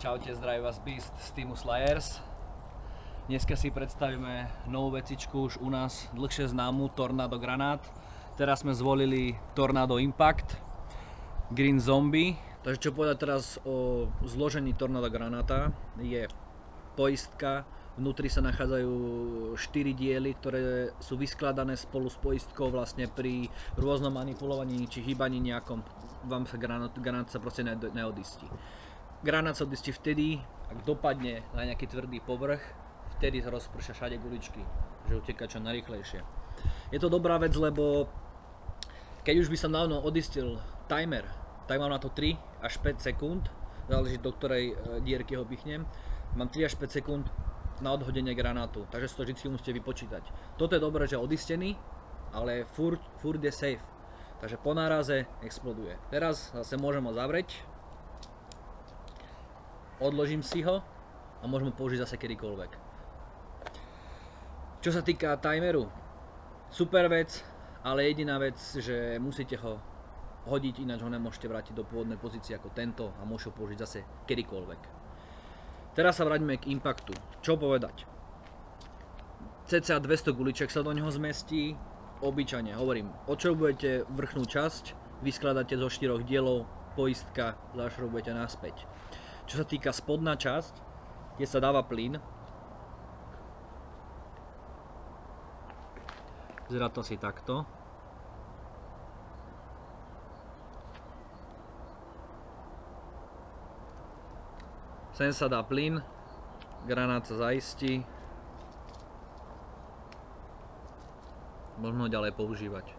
Čaute, zdraví vás Beast z týmu Slayers. Dneska si predstavíme novú vecičku už u nás dlhšie známu Tornado granát. Teraz sme zvolili Tornado Impact Green Zombie. Takže čo povedať teraz o zložení Tornado granáta je poistka. Vnútri sa nachádzajú 4 diely, ktoré sú vyskladané spolu s poistkou vlastne pri rôznom manipulovaní či hýbaní nejakom. Vám sa granát sa proste neodistí. Granát sa odistí vtedy, ak dopadne na nejaký tvrdý povrch, vtedy sa rozpršia všade guličky, že uteká čo najrýchlejšie. Je to dobrá vec, lebo keď už by som dávno odistil timer, tak mám na to 3 až 5 sekúnd, záleží do ktorej dierky ho pichnem, mám 3 až 5 sekúnd na odhodenie granátu, takže si to vždy musíte vypočítať. Toto je dobré, že odistený, ale furt je safe, takže po náraze exploduje. Teraz zase môžem ho zavrieť, odložím si ho a môžem ho použiť zase kedykoľvek. Čo sa týka timeru, super vec, ale jediná vec, že musíte ho hodiť, ináč ho nemôžete vrátiť do pôvodnej pozície ako tento a môžete ho použiť zase kedykoľvek. Teraz sa vráťme k impactu. Čo povedať? Cca 200 guliček sa do neho zmestí. Obyčajne hovorím, odšroubujete vrchnú časť, vyskladáte zo 4 dielov, poistka, zašroubujete naspäť. Čo sa týka spodná časť, kde sa dáva plyn, vyzerá to asi takto. Sem sa dá plyn, granát sa zaistí, možno ho ďalej používať.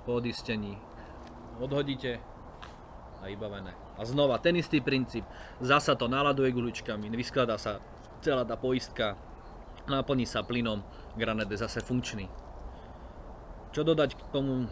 Po odistení odhodíte a vybavené. A znova ten istý princíp, zasa to naladuje guličkami, vyskladá sa celá tá poistka, naplní sa plynom, granát je zase funkčný. Čo dodať k tomu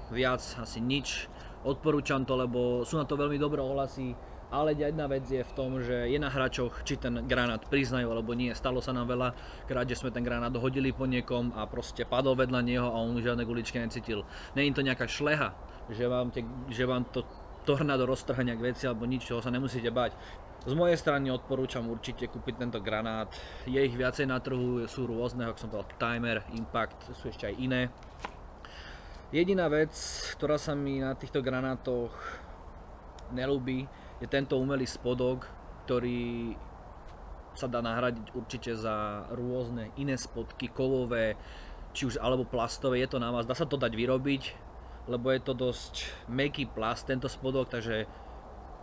viac? Asi nič. Odporúčam to, lebo sú na to veľmi dobré ohlasy, ale jedna vec je v tom, že je na hráčoch, či ten granát priznajú alebo nie. Stalo sa nám veľa krát, že sme ten granát hodili po niekom a proste padol vedľa neho a on žiadne guličky necítil. Není to nejaká šleha, že vám to tornádo roztrhá nejak veci alebo nič, čoho sa nemusíte bať. Z mojej strany odporúčam určite kúpiť tento granát. Je ich viacej na trhu, sú rôzne, ako som povedal, Timer, Impact, sú ešte aj iné. Jediná vec, ktorá sa mi na týchto granátoch nelúbi, je tento umelý spodok, ktorý sa dá nahradiť určite za rôzne iné spodky, kovové, či už alebo plastové, je to na vás, dá sa to dať vyrobiť, lebo je to dosť mäkký plast tento spodok, takže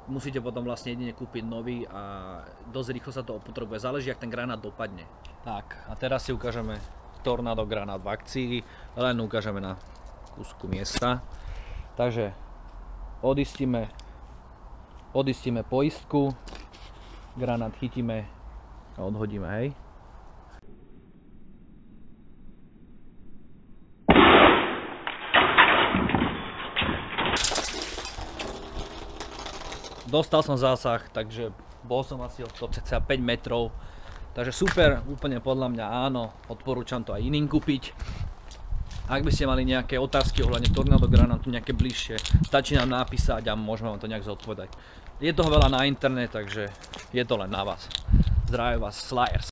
musíte potom vlastne jedine kúpiť nový a dosť rýchlo sa to opotrebuje, záleží, ak ten granát dopadne. Tak, a teraz si ukážeme Tornado granát v akcii, len ukážeme na kúsku miesta. Takže odistíme poistku, granát chytíme a odhodíme, hej. Dostal som zásah, takže bol som asi od toho cca 5 metrov. Takže super, úplne podľa mňa áno, odporúčam to aj iným kúpiť. Ak by ste mali nejaké otázky ohľadne Tornado granátu, nejaké bližšie, stačí nám napísať a môžeme vám to nejak zodpovedať. Je toho veľa na internet, takže je to len na vás. Zdravím vás, Slayers.